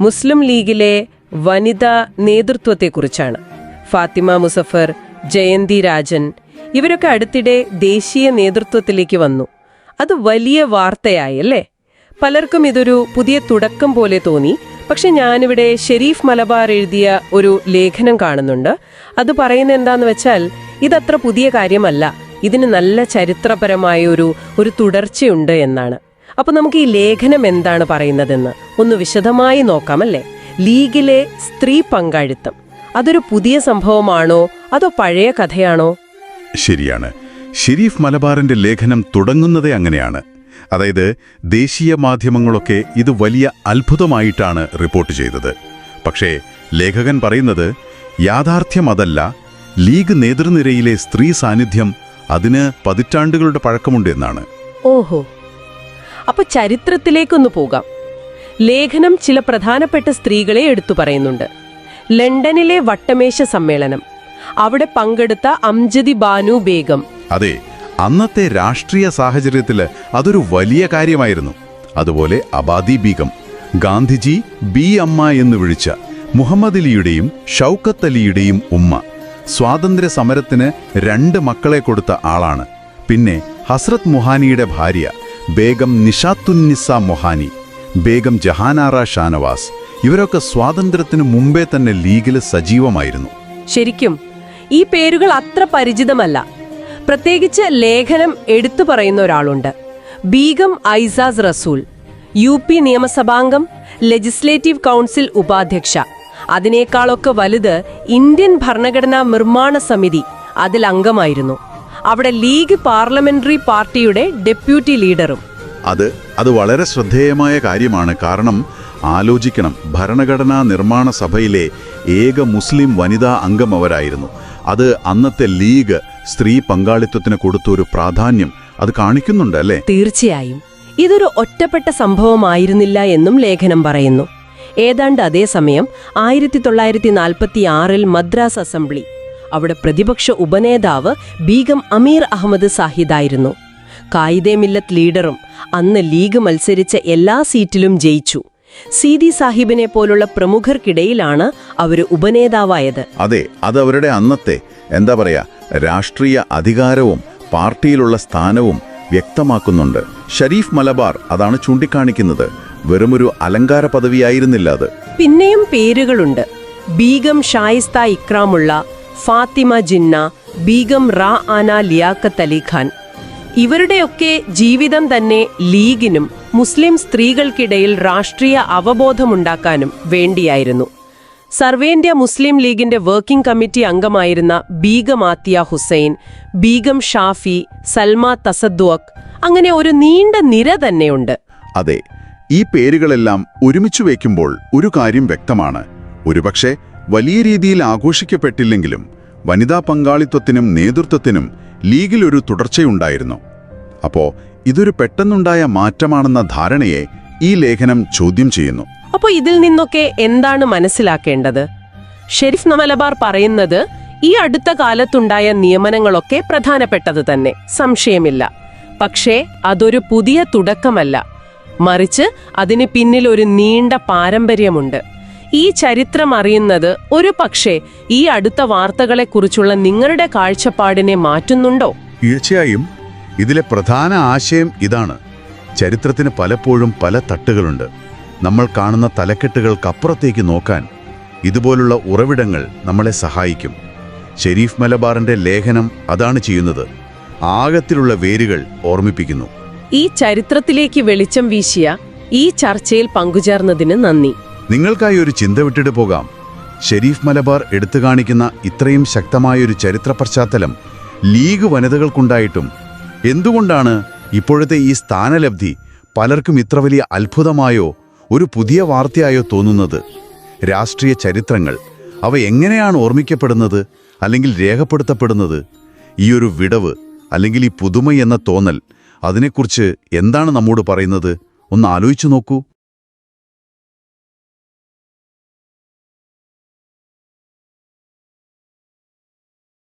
മുസ്ലിം ലീഗിലെ വനിതാ നേതൃത്വത്തെക്കുറിച്ചാണ്. ഫാത്തിമ മുസഫർ, ജയന്തി രാജൻ ഇവരൊക്കെ അടുത്തിടെ ദേശീയ നേതൃത്വത്തിലേക്ക് വന്നു. അത് വലിയ വാർത്തയായി അല്ലേ? പലർക്കും ഇതൊരു പുതിയ തുടക്കം പോലെ തോന്നി. പക്ഷെ ഞാനിവിടെ ഷെരീഫ് മലബാർ എഴുതിയ ഒരു ലേഖനം കാണുന്നുണ്ട്. അത് പറയുന്നത് എന്താന്ന് വെച്ചാൽ, ഇതത്ര പുതിയ കാര്യമല്ല, ഇതിന് നല്ല ചരിത്രപരമായ ഒരു തുടർച്ചയുണ്ട് എന്നാണ്. അപ്പൊ നമുക്ക് ഈ ലേഖനം എന്താണ് പറയുന്നതെന്ന് ഒന്ന് വിശദമായി നോക്കാമല്ലേ? ലീഗിലെ സ്ത്രീ പങ്കാളിത്തം അതൊരു പുതിയ സംഭവമാണോ അതോ പഴയ കഥയാണോ? ശരിയാണ്. ഷെരീഫ് മലബാറിന്റെ ലേഖനം തുടങ്ങുന്നതേ അങ്ങനെയാണ്. അതായത് ദേശീയ മാധ്യമങ്ങളൊക്കെ ഇത് വലിയ അത്ഭുതമായിട്ടാണ് റിപ്പോർട്ട് ചെയ്തത്. പക്ഷേ ലേഖകൻ പറയുന്നത് യാഥാർത്ഥ്യം അതല്ല, ലീഗ് നേതൃനിരയിലെ സ്ത്രീ സാന്നിധ്യം അതിന് പതിറ്റാണ്ടുകളുടെ പഴക്കമുണ്ട് എന്നാണ്. ഓഹോ, അപ്പൊ ചരിത്രത്തിലേക്കൊന്ന് പോകാം. ലേഖനം ചില പ്രധാനപ്പെട്ട സ്ത്രീകളെ എടുത്തു പറയുന്നുണ്ട്. ലണ്ടനിലെ വട്ടമേശ സമ്മേളനം, അവിടെ പങ്കെടുത്ത അംജദി ബാനു ബേഗം. അതെ, അന്നത്തെ രാഷ്ട്രീയ സാഹചര്യത്തിൽ അതൊരു വലിയ കാര്യമായിരുന്നു. അതുപോലെ അബാദി ബീഗം, ഗാന്ധിജി ബി അമ്മ എന്ന് വിളിച്ച മുഹമ്മദ് അലിയുടെയും ഷൗക്കത്ത് അലിയുടെയും ഉമ്മ, സ്വാതന്ത്ര്യ സമരത്തിന് 2 മക്കളെ കൊടുത്ത ആളാണ്. പിന്നെ ഹസ്രത്ത് മുഹാനിയുടെ ഭാര്യ ബേഗം നിഷാത്തുന്നിസ മൊഹാനി, ബേഗം ജഹാനാറ ഷാനവാസ്, ഇവരൊക്കെ സ്വാതന്ത്ര്യത്തിനു മുമ്പേ തന്നെ ലീഗിൽ സജീവമായിരുന്നു. ശരിക്കും ഈ പേരുകൾ അത്ര പരിചിതമല്ല. പ്രത്യേകിച്ച് ലേഖനം എടുത്തു പറയുന്ന ഒരാളുണ്ട്, ബീഗം ഐസാസ് റസൂൽ, UP നിയമസഭാംഗം, ലെജിസ്ലേറ്റീവ് കൗൺസിൽ ഉപാധ്യക്ഷ. അതിനേക്കാളൊക്കെ വലുത് ഇന്ത്യൻ ഭരണഘടനാ നിർമ്മാണ സമിതി, അതിൽ അംഗമായിരുന്നു. അവിടെ ലീഗ് പാർലമെന്ററി പാർട്ടിയുടെ ഡെപ്യൂട്ടി ലീഡറും. അത് വളരെ ശ്രദ്ധേയമായ കാര്യമാണ്. കാരണം ആലോചിക്കണം, ഭരണഘടനാ നിർമ്മാണ സഭയിലെ ഏക മുസ്ലിം വനിതാ അംഗം അവരായിരുന്നു. അത് അന്നത്തെ ലീഗ് സ്ത്രീ പങ്കാളിത്തത്തിന് കൊടുത്തൊരു പ്രാധാന്യം അത് കാണിക്കുന്നുണ്ട് അല്ലേ? തീർച്ചയായും ഇതൊരു ഒറ്റപ്പെട്ട സംഭവമായിരുന്നില്ല എന്നും ലേഖനം പറയുന്നു. ഏതാണ്ട് അതേസമയം 1946 മദ്രാസ് അസംബ്ലി, അവിടെ പ്രതിപക്ഷ ഉപനേതാവ് ബീഗം അമീർ അഹമ്മദ് സാഹിദായിരുന്നു. കായിദെ മില്ലത്ത് ലീഡറും. അന്ന് ലീഗ് മത്സരിച്ച എല്ലാ സീറ്റിലും ജയിച്ചു. സീതി സാഹിബിനെ പോലുള്ള പ്രമുഖർക്കിടയിലാണ് അവർ ഉപനേതാവായത്. അതെ, അത് അവരുടെ അന്നത്തെ എന്താ പറയാ രാഷ്ട്രീയ അധികാരവും പാർട്ടിയിലുള്ള സ്ഥാനവും വ്യക്തമാക്കുന്നുണ്ട്. ഷരീഫ് മലബാർ അതാണ് ചൂണ്ടിക്കാണിക്കുന്നത്. വെറുമൊരു അലങ്കാര പദവിയായിരുന്നില്ല അത്. പിന്നെയും പേരുകളുണ്ട്. ബീഗം ഷായിസ്ത ഇക്രാമുള്ള, ഫാത്തിമ ജിന്ന, ബീഗം റാ ആന ലിയാഖത്ത് അലി ഖാൻ. ഇവരുടെയൊക്കെ ജീവിതം തന്നെ ലീഗിനും മുസ്ലിം സ്ത്രീകൾക്കിടയിൽ രാഷ്ട്രീയ അവബോധമുണ്ടാക്കാനും വേണ്ടിയായിരുന്നു. സർവേന്ത്യ മുസ്ലിം ലീഗിന്റെ വർക്കിംഗ് കമ്മിറ്റി അംഗമായിരുന്ന ബീഗം ആത്തിയ ഹുസൈൻ, ബീഗം ഷാഫി, സൽമ തസദ്ദുഅക്, അങ്ങനെ ഒരു നീണ്ട നിര തന്നെയുണ്ട്. അതെ, ഈ പേരുകളെല്ലാം ഒരുമിച്ചു വയ്ക്കുമ്പോൾ ഒരു കാര്യം വ്യക്തമാണ്. ഒരുപക്ഷെ വലിയ രീതിയിൽ ആഘോഷിക്കപ്പെട്ടില്ലെങ്കിലും വനിതാ പങ്കാളിത്വത്തിനും നേതൃത്വത്തിനും ലീഗിലൊരു തുടർച്ചയുണ്ടായിരുന്നു. അപ്പോ ഇതൊരു പെട്ടെന്നുണ്ടായ മാറ്റമാണെന്ന ധാരണയെ ഈ ലേഖനം ചോദ്യം ചെയ്യുന്നു. അപ്പോൾ ഇതിൽ നിന്നൊക്കെ എന്താണ് മനസ്സിലാക്കേണ്ടത്? ഷെരീഫ് മലബാർ പറയുന്നത് ഈ അടുത്ത കാലത്തുണ്ടായ നിയമനങ്ങളൊക്കെ പ്രധാനപ്പെട്ടത് തന്നെ, സംശയമില്ല. പക്ഷേ അതൊരു പുതിയ തുടക്കമല്ല, മറിച്ച് അതിന് പിന്നിൽ ഒരു നീണ്ട പാരമ്പര്യമുണ്ട്. ഈ ചരിത്രം അറിയുന്നത് ഒരു പക്ഷേ ഈ അടുത്ത വാർത്തകളെക്കുറിച്ചുള്ള നിങ്ങളുടെ കാഴ്ചപ്പാടിനെ മാറ്റുന്നുണ്ടോ? തീർച്ചയായും. ഇതിലെ പ്രധാന ആശയം ഇതാണ്: ചരിത്രത്തിന് പലപ്പോഴും പല തട്ടുകളുണ്ട്. നമ്മൾ കാണുന്ന തലക്കെട്ടുകൾക്കപ്പുറത്തേക്ക് നോക്കാൻ ഇതുപോലുള്ള ഉറവിടങ്ങൾ നമ്മളെ സഹായിക്കും. ഷെരീഫ് മലബാറിന്റെ ലേഖനം അതാണ് ചെയ്യുന്നത്. ആഴത്തിലുള്ള വേരുകൾ ഓർമ്മിപ്പിക്കുന്നു. ഈ ചരിത്രത്തിലേക്ക് വെളിച്ചം വീശിയ ഈ ചർച്ചയിൽ പങ്കുചേർന്നതിന് നന്ദി. നിങ്ങൾക്കായി ഒരു ചിന്ത വിട്ടിട്ട് പോകാം. ഷെരീഫ് മലബാർ എടുത്തു കാണിക്കുന്ന ഇത്രയും ശക്തമായൊരു ചരിത്ര പശ്ചാത്തലം ലീഗ് വനിതകൾക്കുണ്ടായിട്ടും എന്തുകൊണ്ടാണ് ഇപ്പോഴത്തെ ഈ സ്ഥാനലബ്ധി പലർക്കും ഇത്ര വലിയ അത്ഭുതമായോ ഒരു പുതിയ വാർത്തയായോ തോന്നുന്നത്? രാഷ്ട്രീയ ചരിത്രങ്ങൾ അവ എങ്ങനെയാണ് ഓർമ്മിക്കപ്പെടുന്നത് അല്ലെങ്കിൽ രേഖപ്പെടുത്തപ്പെടുന്നത്? ഈയൊരു വിടവ് അല്ലെങ്കിൽ ഈ പുതുമ എന്ന തോന്നൽ, അതിനെക്കുറിച്ച് എന്താണ് നമ്മോട് പറയുന്നത്? ഒന്ന് ആലോചിച്ചു നോക്കൂ.